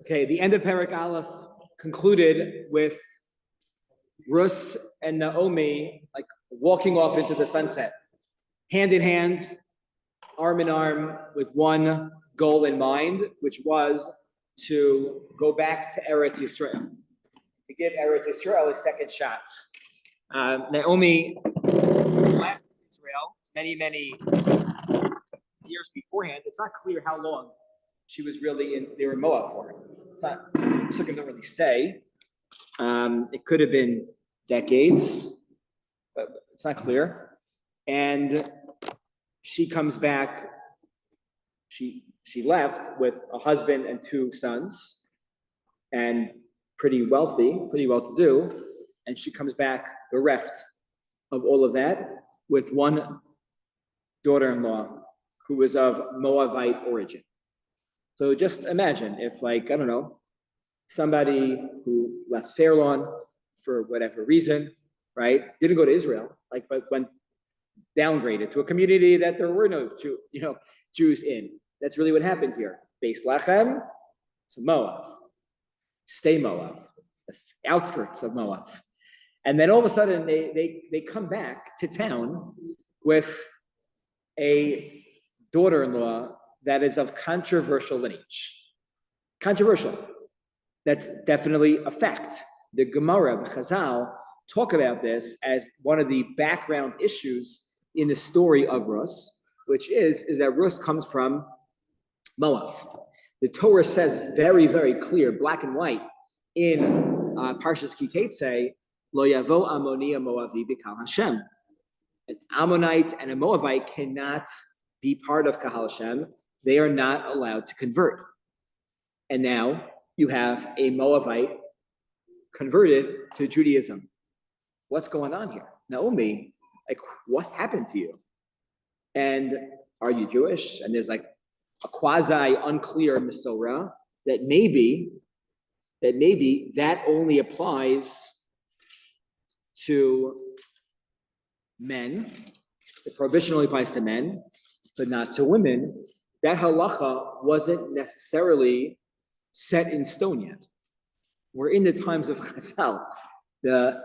Okay, the end of Perek Aleph concluded with Rus and Naomi like walking off into the sunset, hand in hand, arm in arm, with one goal in mind, which was to go back to Eretz Yisrael, to give Eretz Yisrael a second shot. Naomi left Israel many years beforehand. It's not clear how long she was really in Moab for. It's not, Psukim don't really say. It could have been decades, but it's not clear. And she comes back. She left with a husband and two sons, and pretty wealthy, pretty well-to-do. And she comes back bereft of all of that with one daughter-in-law who was of Moabite origin. So just imagine if, like, I don't know, somebody who left Fairlawn for whatever reason, right, didn't go to Israel, like, but went downgraded to a community that there were no Jews in. That's really what happened here. Beis Lechem to Moab, stay Moab, the outskirts of Moab. And then all of a sudden they come back to town with a daughter-in-law that is of controversial lineage. Controversial. That's definitely a fact. The Gemara, the Chazal, talk about this as one of the background issues in the story of Rus, which is that Rus comes from Moab. The Torah says very, very clear, black and white, in Parshas Ki-Teitzei, Lo yavo Amoni Moavi b'Kal Hashem. An Ammonite and a Moabite cannot be part of Kahal Hashem. They are not allowed to convert. And now you have a Moabite converted to Judaism. What's going on here? Naomi, like, what happened to you? And are you Jewish? And there's like a quasi-unclear Masorah that maybe that only applies to men. The prohibition only applies to men, but not to women. That halacha wasn't necessarily set in stone yet. We're in the times of Chazal. The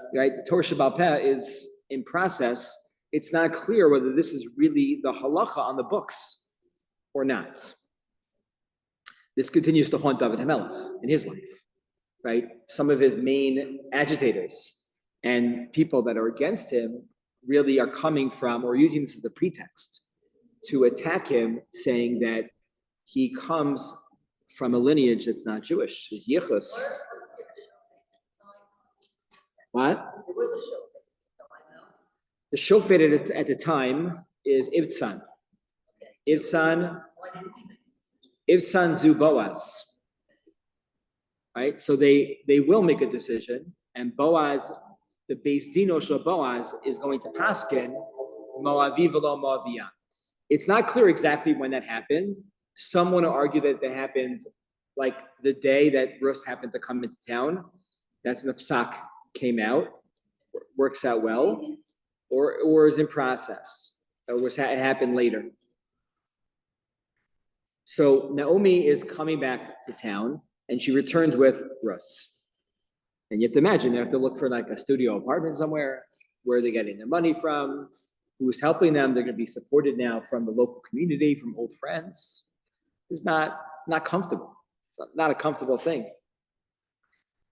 Torah Sheba'al Peh is in process. It's not clear whether this is really the halacha on the books or not. This continues to haunt David HaMelech in his life, right? Some of his main agitators and people that are against him really are coming from, or using this as a pretext to attack him, saying that he comes from a lineage that's not Jewish. His yichus. What? It was a shofet. The shofet at the time is Ivtzan. Ivtzan zu Boaz. Right? So they will make a decision, and Boaz, the Beis Dino Shel Boaz, is going to paskin Moavi v'lo Moaviyah. It's not clear exactly when that happened. Some want to argue that happened like the day that Rus happened to come into town. That's when the psak came out. Works out well, or is in process, or it happened later. So Naomi is coming back to town, and she returns with Rus. And you have to imagine, they have to look for like a studio apartment somewhere. Where are they getting their money from? Who's helping them? They're going to be supported now from the local community, from old friends. It's not comfortable. It's not a comfortable thing.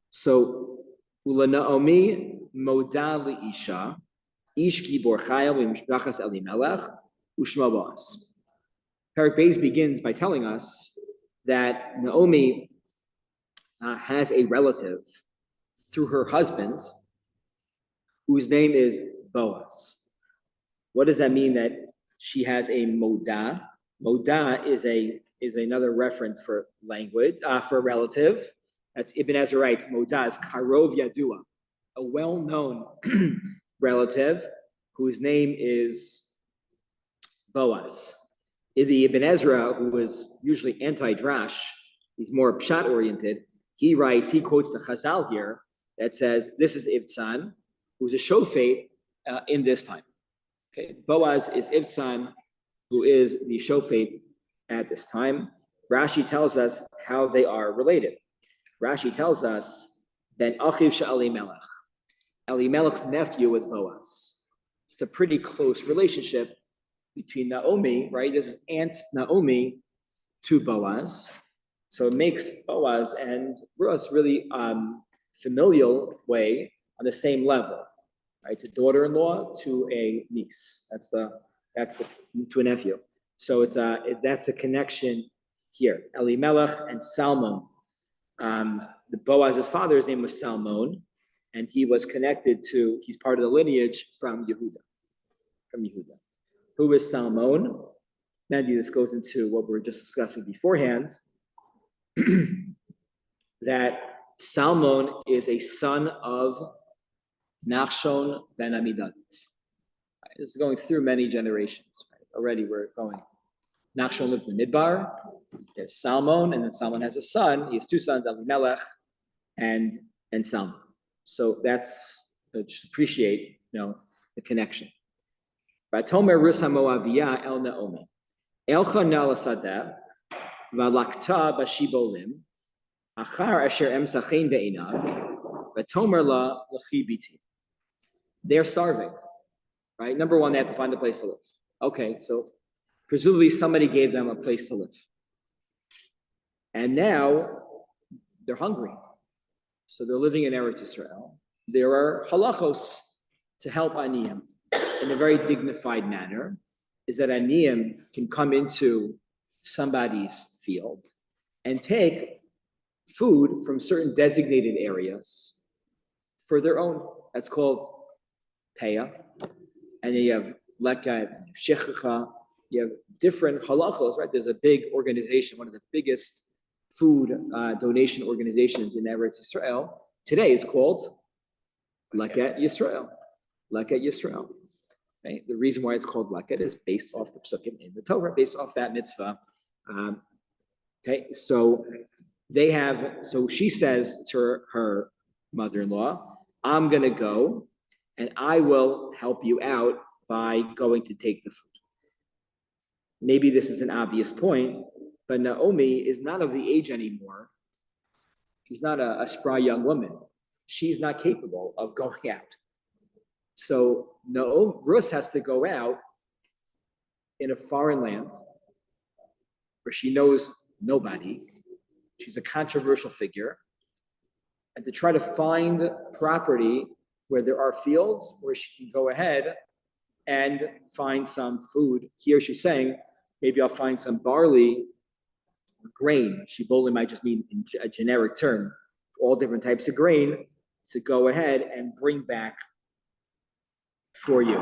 So, Ula Naomi moda liisha, ish gibor chayil v'mishpachas Elimelech u'shmo Boaz. Perek Beis begins by telling us that Naomi has a relative through her husband whose name is Boaz. What does that mean that she has a moda? Moda is another reference for language, for a relative. That's Ibn Ezra writes, moda is karov yadua, a well-known relative whose name is Boaz. The Ibn Ezra, who was usually anti-drash, he's more pshat-oriented, he quotes the Chazal here that says, this is Ibtzan, who's a shofet in this time. Okay, Boaz is Ibtzan, who is the shofet at this time. Rashi tells us how they are related. Rashi tells us that Achiv she'Elimelech. Elimelech's nephew was Boaz. It's a pretty close relationship between Naomi, right? This is Aunt Naomi to Boaz. So it makes Boaz and Ruth really familial way on the same level, right? To daughter-in-law to a niece. That's to a nephew. So that's a connection here. Elimelech and Salmon. The Boaz's father's name was Salmon, and he was connected to. He's part of the lineage from Yehuda. Who is Salmon? Maybe this goes into what we were just discussing beforehand. That Salmon is a son of Nachshon ben Amminadab. This is going through many generations. Right? Already we're going. Nachshon lived in Midbar. There's Salmon, and then Salmon has a son. He has two sons, Elimelech and Salmon. So that's just appreciate the connection. Vatomer Rus HaMoaviyah El Naomi. Elcha Nala Sadeh Valakta Bashibolim Achar Asher Em Sachein Be'inav Vatomer La Lachi Biti. They're starving, right? Number one, they have to find a place to live. Okay, so presumably somebody gave them a place to live. And now they're hungry. So they're living in Eretz Yisrael. There are halachos to help aniyim in a very dignified manner, is that aniyim can come into somebody's field and take food from certain designated areas for their own. That's called peah. And then you have leka, shechicha, you have different halachos, right? There's a big organization, one of the biggest food donation organizations in Eretz Yisrael. Today it's called Leket Yisrael. Leket Yisrael. Right? The reason why it's called Leket is based off the psukim in the Torah, based off that mitzvah. Okay, so she says to her mother-in-law, I'm going to go and I will help you out by going to take the food. Maybe this is an obvious point, but Naomi is not of the age anymore. She's not a spry young woman. She's not capable of going out. So Ruth has to go out in a foreign land where she knows nobody. She's a controversial figure. And to try to find property where there are fields where she can go ahead and find some food. Here she's saying, maybe I'll find some barley or grain. Shibolim might just mean in a generic term, all different types of grain to go ahead and bring back for you.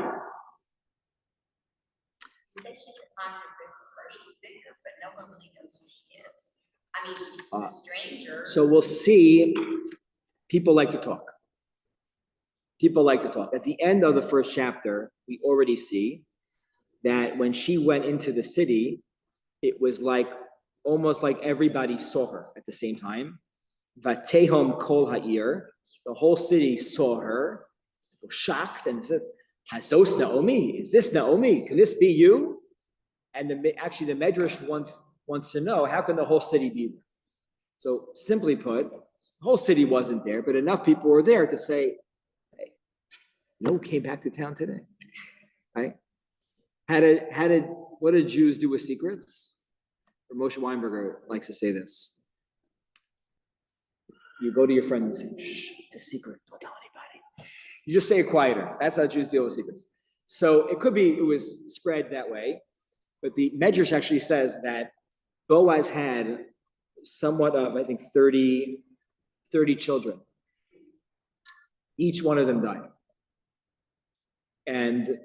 Says she's a controversial figure, but no one really knows who she is. I mean, she's a stranger. So we'll see. People like to talk. At the end of the first chapter, we already see that when she went into the city, it was almost like everybody saw her at the same time. Vatehom kol ha'ir, the whole city saw her, was shocked and said, Hazos Naomi? Is this Naomi? Can this be you? And the Medrash wants to know, how can the whole city be there? So simply put, the whole city wasn't there, but enough people were there to say, hey, no one came back to town today, right? What did Jews do with secrets? Or Moshe Weinberger likes to say this. You go to your friend and say, shh, it's a secret, don't tell anybody. You just say it quieter. That's how Jews deal with secrets. So it was spread that way, but the Medrash actually says that Boaz had somewhat of, I think, 30 children. Each one of them died. And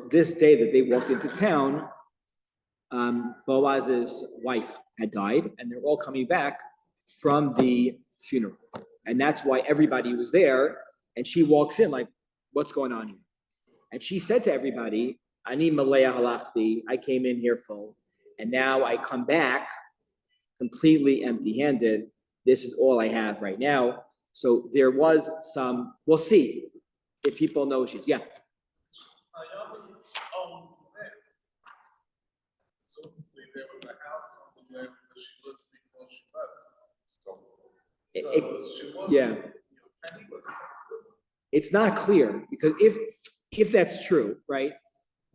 this day that they walked into town, Boaz's wife had died, and they're all coming back from the funeral. And that's why everybody was there. And she walks in like, what's going on here? And she said to everybody, Ani malaya halachti, I came in here full, and now I come back completely empty-handed. This is all I have right now. So there was some, we'll see if people know she's, yeah. So there was a house where she looked before she left. So Yeah. It's not clear because if that's true, right,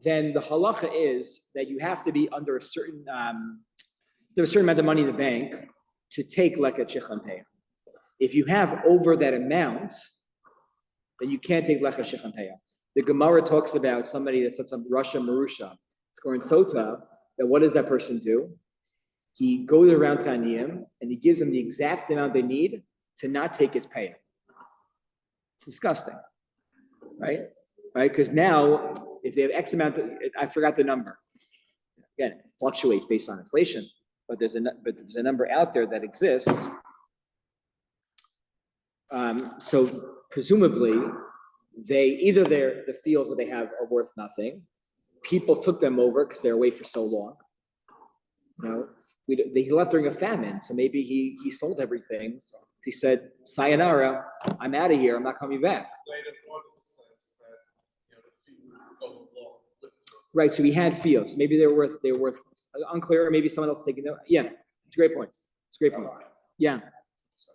then the halacha is that you have to be under a certain amount of money in the bank to take leket shechem payah. If you have over that amount, then you can't take leket shechem payah. The Gemara talks about somebody that's some Russia Marusha scoring sota. That what does that person do? He goes around Taniyim and he gives them the exact amount they need to not take his payah. It's disgusting, right? Right? Because now, if they have X amount, I forgot the number. Again, it fluctuates based on inflation, but there's a number out there that exists. So presumably, the fields that they have are worth nothing. People took them over because they're away for so long. He left during a famine, so maybe he sold everything. So he said, "Sayonara, I'm out of here. I'm not coming back." Later on, it says that the fields go along with this. Right. So he had fields. Maybe they were worth unclear. Maybe someone else taking them. Yeah, it's a great point. Yeah. So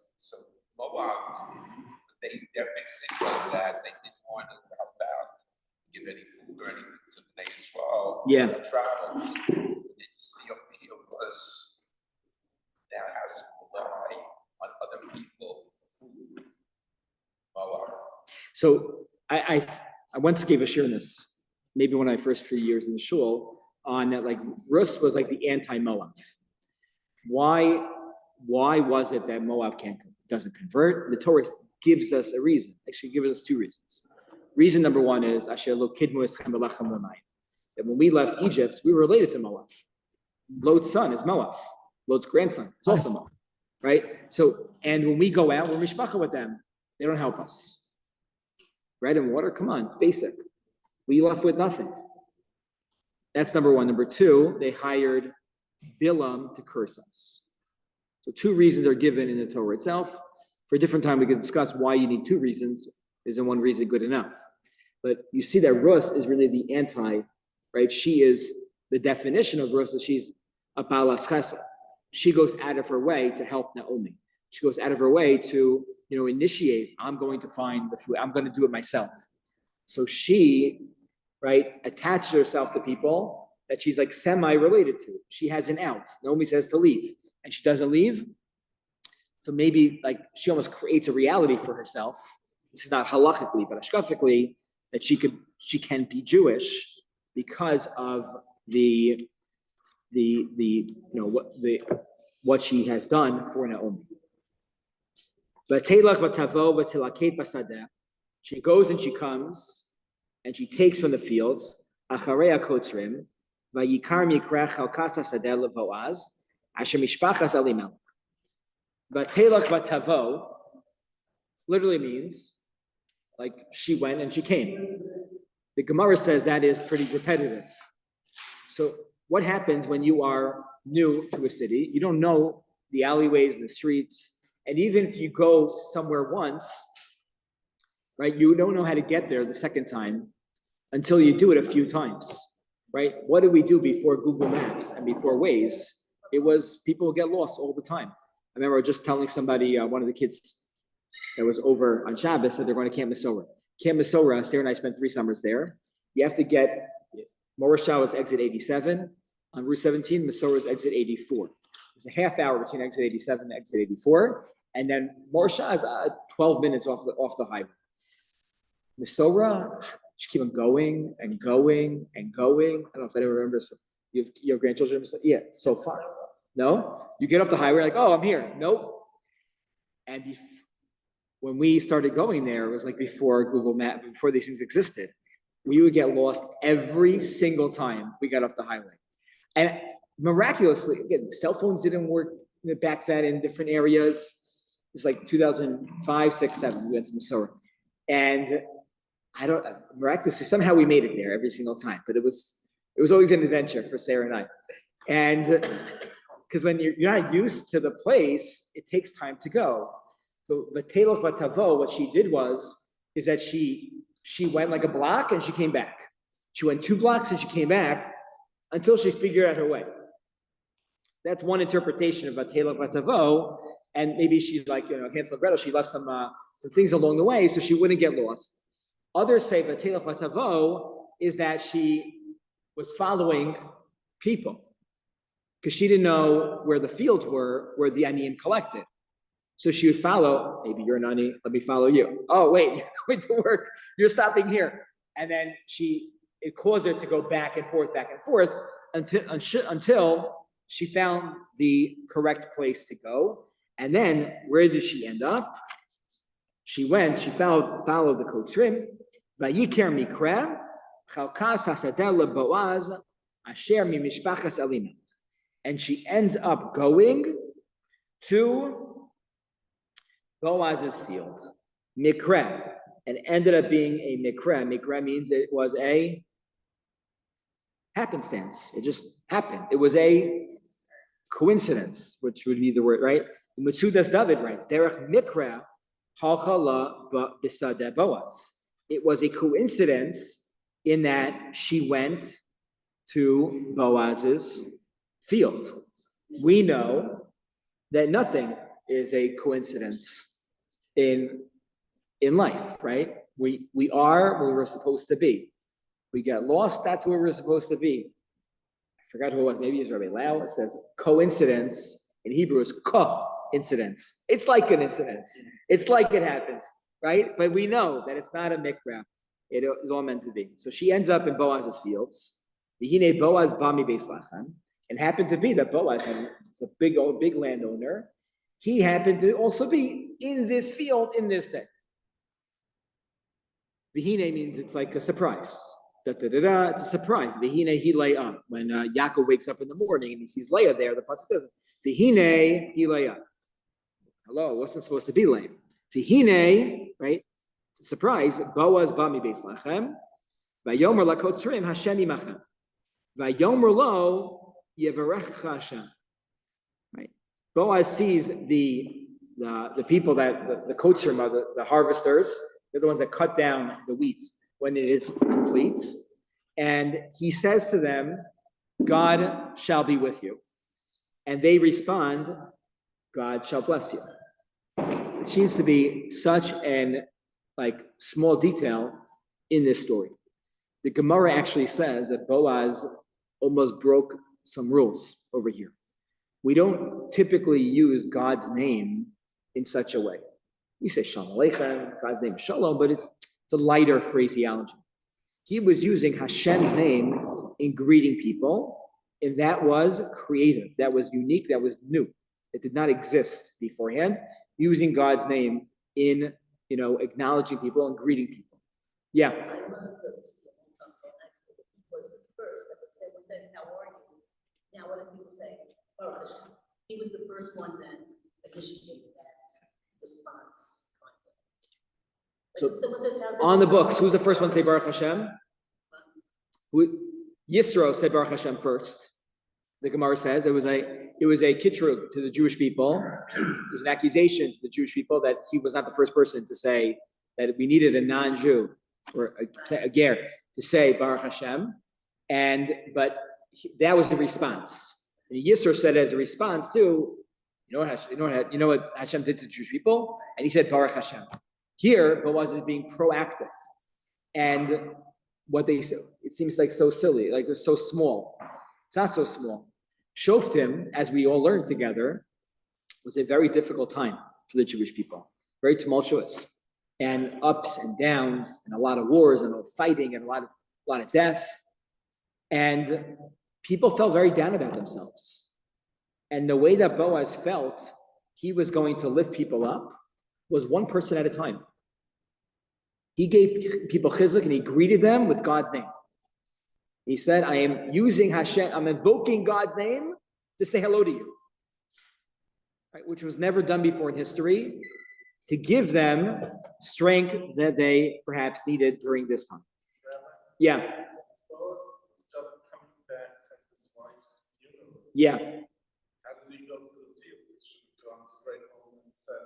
Moab, their mixing was that they didn't want to help out, give any food or anything to the Israel. Yeah. Travels. Did you see up here was now has to rely on other people for food. Moab. So I once gave a shiur in this, maybe one of my first few years in the shul, on that like Rus was like the anti-Moab. Why was it that Moab doesn't convert? The Torah gives us a reason. Actually, gives us two reasons. Reason number one is that when we left Egypt, we were related to Moab. Lot's son is Moab. Lot's grandson is also Moab, right? So, and when we go out, we're mishpacha with them. They don't help us. Bread and water, come on, it's basic. We left with nothing. That's number one. Number two, they hired Bilam to curse us. So two reasons are given in the Torah itself. For a different time, we can discuss why you need two reasons. Isn't one reason good enough? But you see that Rus is really the anti, right? She is the definition of Rus, she's a balas chesed. She goes out of her way to help Naomi. She goes out of her way to, initiate, I'm going to find the food. I'm going to do it myself. So she, right, attaches herself to people that she's like semi-related to. She has an out. Naomi says to leave, and she doesn't leave. So maybe like she almost creates a reality for herself. This is not halachically, but ashkafically, that she can be Jewish because of what she has done for Naomi. She goes and she comes and she takes from the fields. Literally means like she went and she came. The Gemara says that is pretty repetitive. So what happens when you are new to a city? You don't know the alleyways and the streets. And even if you go somewhere once, right, you don't know how to get there the second time until you do it a few times, right? What did we do before Google Maps and before Waze? It was people would get lost all the time. I remember just telling somebody, one of the kids that was over on Shabbos, that they're going to Camp Mesorah. Camp Mesorah, Sarah and I spent 3 summers there. You have to get Morashah was exit 87. On Route 17, Mesorah is exit 84. There's a half hour between exit 87 and exit 84. And then Morashah is 12 minutes off the highway. Mesorah, just keep on going and going and going. I don't know if anyone remembers. You have grandchildren? Yeah, so far. No? You get off the highway, like, oh, I'm here. Nope. And when we started going there, it was like before Google Maps, before these things existed. We would get lost every single time we got off the highway. And miraculously, again, cell phones didn't work back then in different areas. It was like 2005, 6, 7, we went to Mesorah. And miraculously, somehow we made it there every single time. But it was always an adventure for Sarah and I. And because when you're not used to the place, it takes time to go. So Vatelach Vatavo, what she did is that she went like a block and she came back. She went 2 blocks and she came back until she figured out her way. That's one interpretation of Vatela Vatavo. And maybe she's like, Hansel and Gretel, she left some things along the way so she wouldn't get lost. Others say Vatela Vatavo is that she was following people because she didn't know where the fields were, where the Aniyim collected. So she would follow, maybe you're an Ani, let me follow you. Oh, wait, you're going to work, you're stopping here. And then it caused her to go back and forth until she found the correct place to go. And then where did she end up? She followed the Kotrim, Vayiker Mikra, Chalkas Hasadeh Boaz, Asher Mimishpachas Elimelech. And she ends up going to Boaz's field, Mikra, and ended up being a Mikra. Mikra means it was a happenstance. It just happened. It was a coincidence, which would be the word, right? The Metzudas David writes, Derech Mikra Halchala Bisadeh Boaz. It was a coincidence in that she went to Boaz's field. We know that nothing is a coincidence in life, right? We are where we're supposed to be. We get lost, that's where we're supposed to be. I forgot who it was, maybe it's Rabbi Lau. It says coincidence in Hebrew is co-incidence. It's like an incident. It's like it happens, right? But we know that it's not a mikra. It is all meant to be. So she ends up in Boaz's fields. V'hinei Boaz bami beis lachem. And happened to be that Boaz had a big landowner. He happened to also be in this field in this day. V'hinei means it's like a surprise. It's a surprise. V'hinei hi le'ah. When Yaakov wakes up in the morning and he sees Leah there, the pasuk says, V'hinei hi le'ah. Hello, it wasn't supposed to be Leah. V'hinei, right? It's a surprise. Boaz bami beis lachem. Vayomer lakotzrim Hashem imachem. Vayomer lo yevarecha Hashem. Right. Boaz sees the people that the kotzrim are the harvesters. They're the ones that cut down the wheat when it is complete. And he says to them, God shall be with you. And they respond, God shall bless you. It seems to be such an small detail in this story. The Gemara actually says that Boaz almost broke some rules over here. We don't typically use God's name in such a way. We say Shalom Aleichem, God's name is Shalom, but it's a lighter phraseology. He was using Hashem's name in greeting people, and that was creative, that was unique, that was new. It did not exist beforehand, using God's name in, acknowledging people and greeting people. Yeah. I love that this was a nice book. He was the first that says, how are you? Now, what do people say? Baruch Hashem. He was the first one that initiated that response. So someone says, how's on the books, who's the first one to say Baruch Hashem? Yisro said Baruch Hashem first. The Gemara says it was a kitrug to the Jewish people. It was an accusation to the Jewish people that he was not the first person to say that we needed a non-Jew or a ger to say Baruch Hashem, but that was the response. And Yisro said as a response to, you know what Hashem did to the Jewish people, and he said Baruch Hashem. Here, Boaz is being proactive, and what they say, it seems like so silly, like it's so small. It's not so small. Shoftim, as we all learned together, was a very difficult time for the Jewish people, very tumultuous, and ups and downs, and a lot of wars, and a lot of fighting, and a lot of death, and people felt very down about themselves. And the way that Boaz felt he was going to lift people up was one person at a time. He gave people chizuk and he greeted them with God's name. He said, I am using Hashem, I'm invoking God's name to say hello to you. Right, which was never done before in history, to give them strength that they perhaps needed during this time. Yeah. Boaz was just coming back from his wife's funeral. Yeah. How did he go to the fields? He should have gone straight home and said,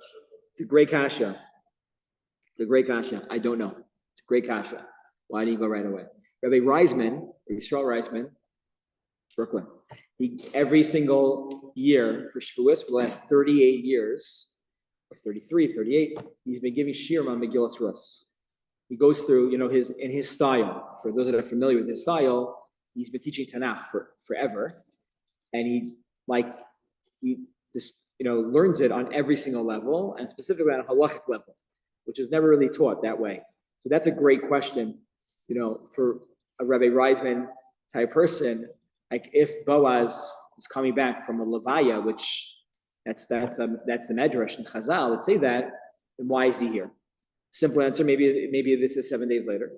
It's a great kasha. I don't know. It's a great kasha. Why didn't you go right away? Rabbi Reisman, Yisrael Reisman, Brooklyn. Every single year for Shavuos for the last 38 years, or 33, 38, he's been giving Shiur on Megillas Rus. He goes through, in his style. For those that are familiar with his style, he's been teaching Tanakh forever, and he just learns it on every single level, and specifically on a halachic level, which is never really taught that way. So that's a great question, for a Rabbi Reisman type person. Like if Boaz is coming back from a levaya, which that's the medrash in Chazal, let's say that, then why is he here? Simple answer: maybe this is 7 days later.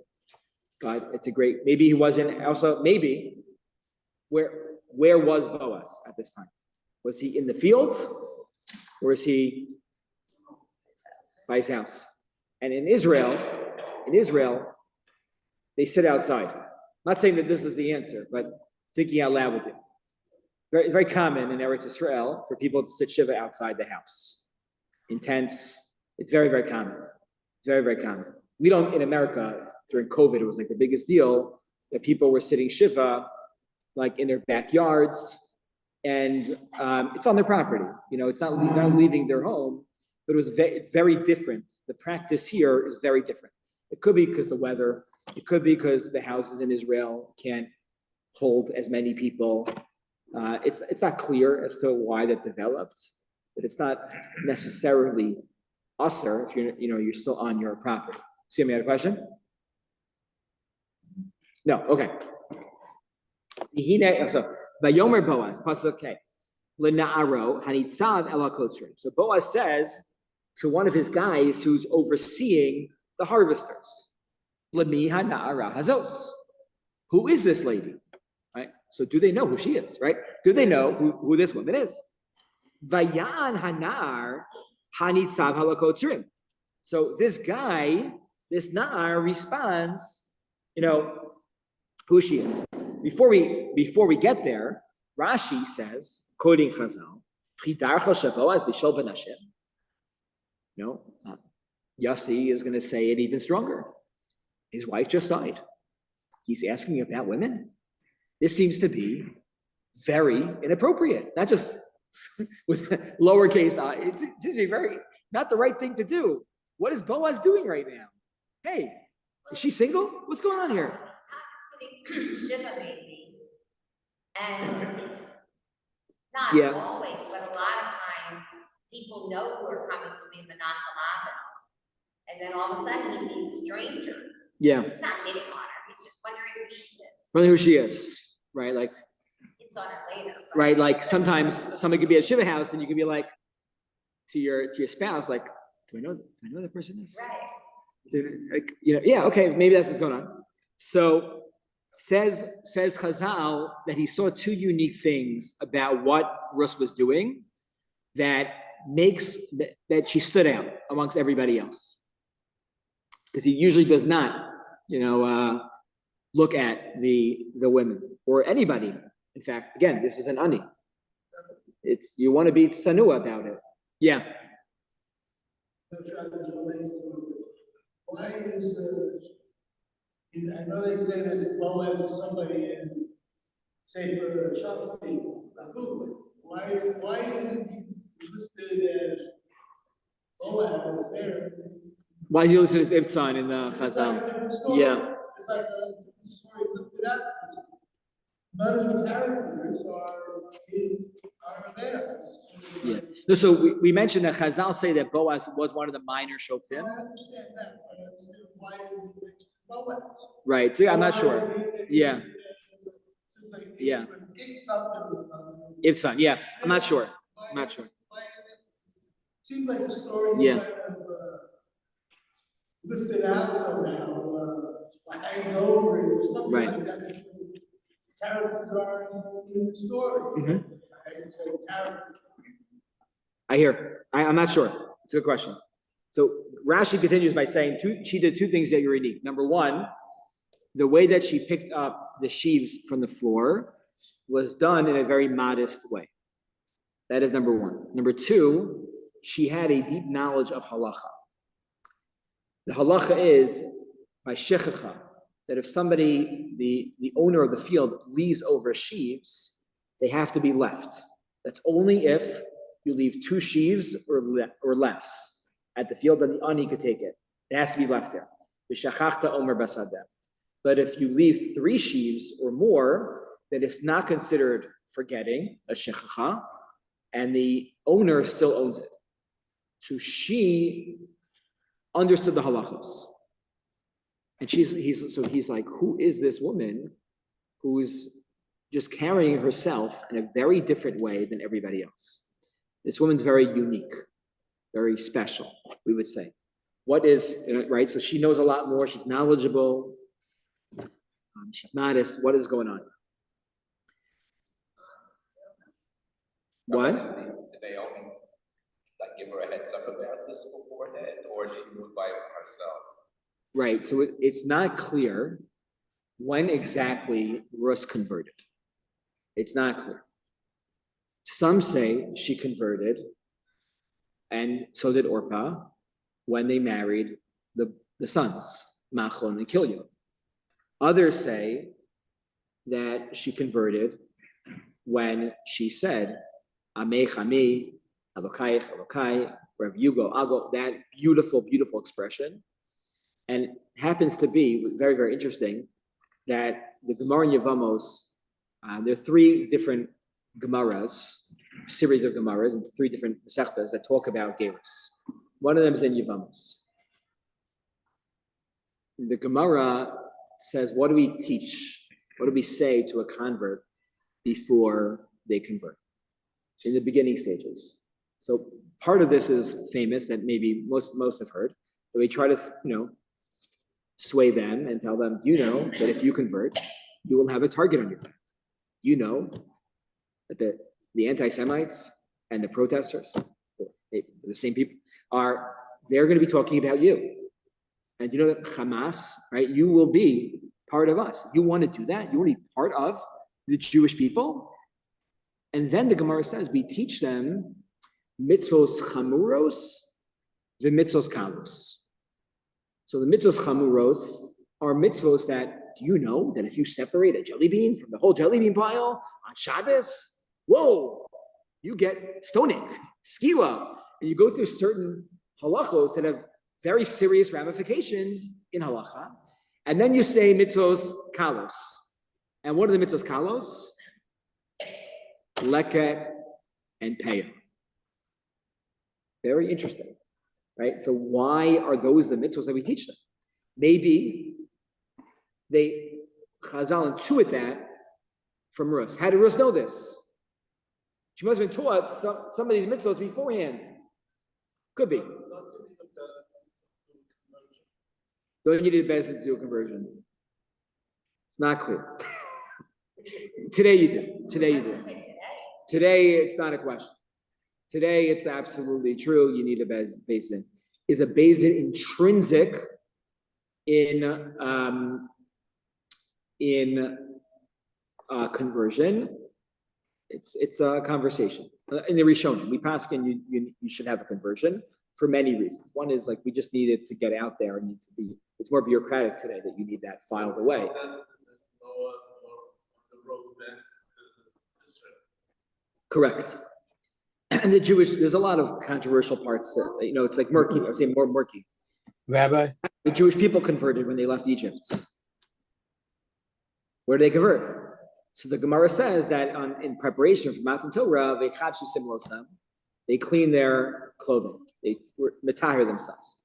But it's maybe he wasn't. Also, maybe where was Boaz at this time? Was he in the fields, or is he by his house? And in Israel, they sit outside. I'm not saying that this is the answer, but thinking out loud with it. It's very common in Eretz Israel for people to sit shiva outside the house, in tents. It's very, very common. It's very, very common. We don't, in America, during COVID, it was like the biggest deal that people were sitting shiva, like in their backyards, and it's on their property. It's not leaving their home, but it's very different. The practice here is very different. It could be because the weather. It could be because the houses in Israel can't hold as many people. It's not clear as to why that developed, but it's not necessarily usher if you're still on your property. See, me had a question? No, okay. So Vayomer Boaz, pasuk K, Lena'aro Hanitzav Ela Kotzrim. So Boaz says to one of his guys who's overseeing the harvesters, Lemi Hana'ara Hazos. Who is this lady? Right? So do they know who she is? Right? Do they know who this woman is? Vayan Hanar Hanitzav Ela Kotzrim. So this guy, this Na'ar responds, who she is. Before we get there, Rashi says, quoting Chazal, Yossi is going to say it even stronger. His wife just died. He's asking about women. This seems to be very inappropriate. Not just with lowercase I. It seems to be very not the right thing to do. What is Boaz doing right now? Hey, is she single? What's going on here? He's sitting shiva maybe, and not always, but a lot of times people know who are coming to be Menachem Abel, and then all of a sudden he sees a stranger. Yeah. It's not hitting on her. He's just wondering who she is. Wondering who she is, right? Like it's on her later. Right, like sometimes somebody could be at shiva house, and you could be like to your spouse, like, do I know who that person is? Right. Like, yeah, okay, maybe that's what's going on. So says Chazal that he saw two unique things about what Rus was doing that makes that she stood out amongst everybody else, because he usually does not look at the women or anybody. In fact, again, this is an ani. You want to be sanua about it. Yeah. Why is I know they say there's Boaz or somebody in, say for Shafti, why isn't he listed as Boaz there? Why is he listed as Ibtzan in the Chazal? Yeah. It's like a story lifted up. None of the characters are there. Yeah. No, so we mentioned that Chazal say that Boaz was one of the minor shoftim. I understand that, but I understand why did he mention Boaz? Right. So I'm not sure. Yeah. Yeah. Ibtzan. Yeah. I'm not sure. Seems like the story yeah. kind of lifted out somehow, hangs over it or something right. like that. Because characters are in the story. Mm-hmm. I hear. I'm not sure. It's a good question. So Rashi continues by saying she did two things that are unique. Number one, the way that she picked up the sheaves from the floor was done in a very modest way. That is number one. Number two, she had a deep knowledge of halacha. The halacha is by shechecha, that if somebody, the owner of the field, leaves over sheaves, They have to be left. That's only if you leave 2 sheaves or less at the field, then the ani could take it. It has to be left there. But if you leave 3 sheaves or more, then it's not considered forgetting, a shechacha, and the owner still owns it. So she understood the halachos. And he's like, who is this woman who's just carrying herself in a very different way than everybody else? This woman's very unique, very special, we would say. What is, right? So she knows a lot more. She's knowledgeable. She's modest. What is going on? What? Did Naomi like give her a heads up about this beforehand, or she knew by herself? Right. So it's not clear when exactly Rus converted. It's not clear. Some say she converted, and so did Orpah, when they married the sons, Machlon and Kilyon. Others say that she converted when she said, Amech Ami, Alokai, Alokai, Rav Yugo, Ago, that beautiful, beautiful expression. And it happens to be very, very interesting that the Gemara in Yevamos, there are 3 different Gemaras, series of Gemaras, and 3 different Masechtas that talk about Gerus. One of them is in Yevamos. The Gemara says, what do we teach? What do we say to a convert before they convert? In the beginning stages. So part of this is famous that maybe most have heard. So we try to, sway them and tell them, that if you convert, you will have a target on your back. That the anti-Semites and the protesters, the same people, they're going to be talking about you. And that Hamas, right? You will be part of us. You want to do that? You want to be part of the Jewish people? And then the Gemara says, we teach them mitzvos chamuros, the mitzvos kalos. So the mitzvos chamuros are mitzvos that, do you know that if you separate a jelly bean from the whole jelly bean pile on Shabbos, whoa, you get stoning, skila. And you go through certain halachos that have very serious ramifications in halacha. And then you say mitzvos kalos. And what are the mitzvos kalos? Leket and Peah. Very interesting, right? So why are those the mitzvahs that we teach them? Maybe Chazal intuit that from Rus. How did Rus know this? She must have been taught some of these mitzvahs beforehand. Could be. Don't need a bezin to do a conversion. It's not clear. Today you do. Today it's not a question. Today it's absolutely true. You need a bezin. Is a bezin intrinsic in conversion? It's a conversation. In the Rishonim, we paskin you should have a conversion for many reasons. One is like we just need it to get out there and need to be. It's more bureaucratic today that you need that filed away. Correct. And the Jewish, there's a lot of controversial parts that, it's like murky. I would say more murky. Rabbi? The Jewish people converted when they left Egypt. Where did they convert? So the Gemara says that in preparation for Matan Torah, they clean their clothing. They metahir themselves.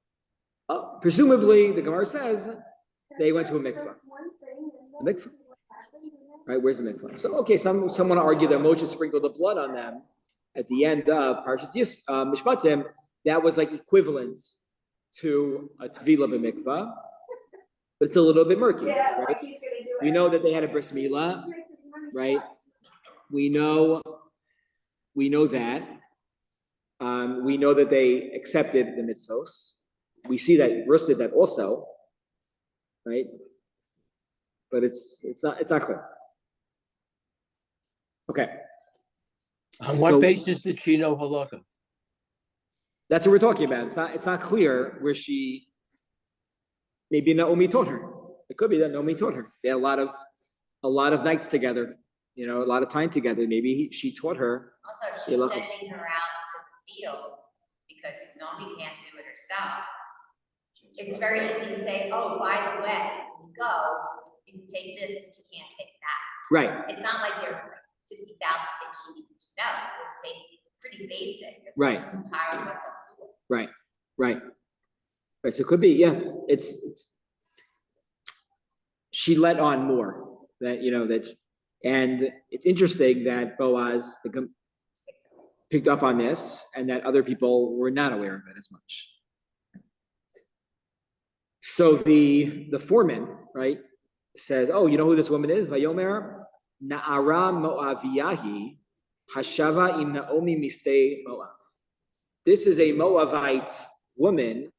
Presumably, the Gemara says they went to a mikvah. Right? Where's the mikvah? So, okay, someone argued that Moshe sprinkled the blood on them at the end of Parshas Mishpatim. That was like equivalent to a tvila b'mikvah, but it's a little bit murky, right? We know that they had a bris milah, right? We know that. We know that they accepted the mitzvos. We see that Rus did that also, right? But it's not clear. Okay. On what basis did she know halakha? That's what we're talking about. It's not clear where maybe Naomi taught her. It could be that Naomi taught her. They had a lot of nights together. a lot of time together. Maybe she taught her. Also, if Yeah, she's look, sending her out to the field because Naomi can't do it herself, it's very easy to say, oh, by the way, when you go, you can take this, but you can't take that. Right, It's not like there are 50,000 things she needed to know. It was pretty basic. Right. What's entire, what's a sewer. right. So it could be, yeah, it's she let on more that, and it's interesting that Boaz picked up on this and that other people were not aware of it as much. So the foreman, right, says, oh, you know who this woman is? Vayomer Na'ara Moaviyahi Hashava im Naomi Miste Moab. This is a Moabite woman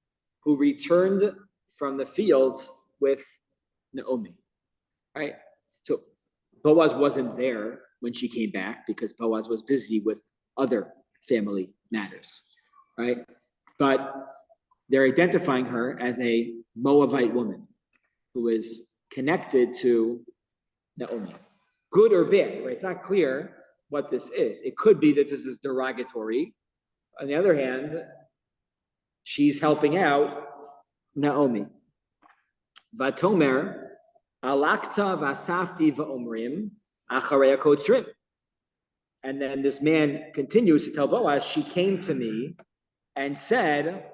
who returned from the fields with Naomi, right? So Boaz wasn't there when she came back because Boaz was busy with other family matters, right? But they're identifying her as a Moabite woman who is connected to Naomi. Good or bad, right? It's not clear what this is. It could be that this is derogatory. On the other hand, she's helping out Naomi. Vatomer alakta vasafti va'omrim acharei kotzrim. And then this man continues to tell Boaz, she came to me and said,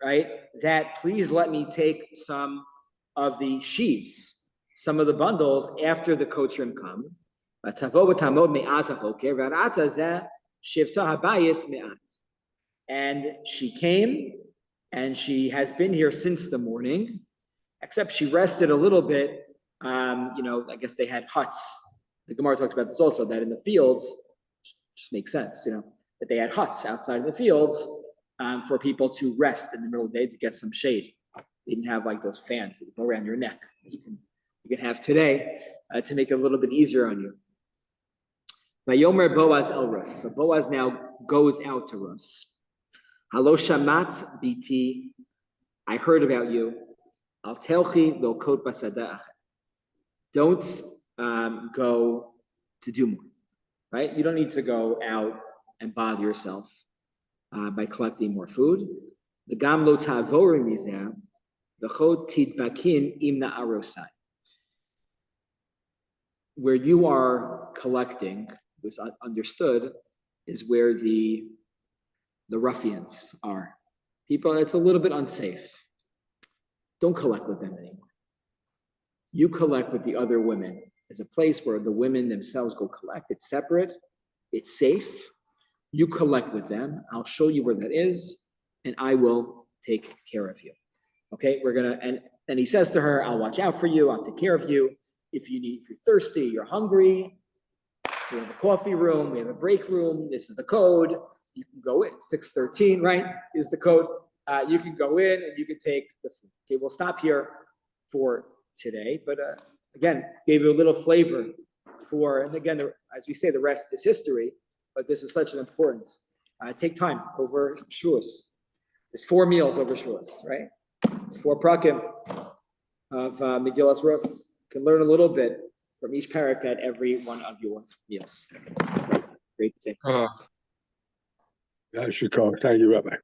right, that please let me take some of the sheaves, some of the bundles after the kotzrim come. And she came, and she has been here since the morning, except she rested a little bit. I guess they had huts. The Gemara talks about this also, that in the fields, just makes sense, that they had huts outside of the fields for people to rest in the middle of the day to get some shade. They didn't have like those fans that go around your neck that you can have today to make it a little bit easier on you. Vayomer Boaz el Rus. So Boaz now goes out to Rus. Halo shamat biti, I heard about you. Al telchi lo kot basada. Don't go to do more, right? You don't need to go out and bother yourself by collecting more food. The gam lo tavorim mizeh, the chod tidbakin imna arosai. Where you are collecting, was understood, is where the ruffians are. People, it's a little bit unsafe. Don't collect with them anymore. You collect with the other women. There's a place where the women themselves go collect. It's separate. It's safe. You collect with them. I'll show you where that is, and I will take care of you. Okay, and he says to her, I'll watch out for you. I'll take care of you. If you're thirsty, you're hungry, we have a coffee room, we have a break room. This is the code. You can go in. 613, right, is the code. You can go in and you can take the food. Okay, we'll stop here for today. But again, gave you a little flavor and again, as we say, the rest is history. But this is such an important. Take time over Shavuos. It's 4 meals over Shavuos, right? It's 4 prakim of Megillas Rus. You can learn a little bit from each parak at every one of your meals. Great to take. Thank you, Rabbi.